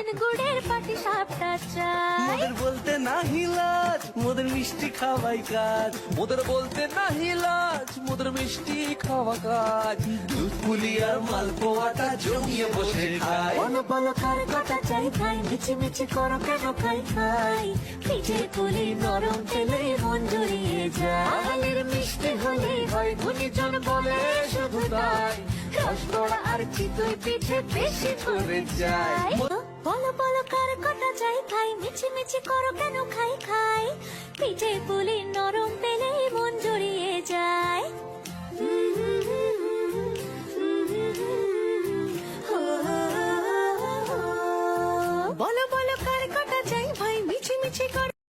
দেন গুড়ের পাটি সাপটা চাই। মোদের বলতে নাহি লাজ, মোদের মিষ্টি খাওয়াই কাজ। মোদের বলতে নাহি লাজ, মোদের মিষ্টি খাওয়া কাজ। দুধ পুলি আর মালপোয়াটা জমিয়ে বসে খায়। বলো বলো কার কটা চাই ভাই, মিছি মিছি করো কেন খাই খাই। পিঠে পুলি নরম তেলে মন জড়িয়ে যায়। বাঙালির মিষ্টি হলেই হয় গুণীজন বলে শুধু তাই। রসগোড়া আর চিতই পিঠে বেশি করে যায়। বলো বলো কার কটা চাই খাই, মিছি মিছি করো কেন খাই খাই। পিঠে পুলি নরম তেলে মন জড়িয়ে যায়। বলো বলো কার কটা চাই ভাই, মিছি মিছি করো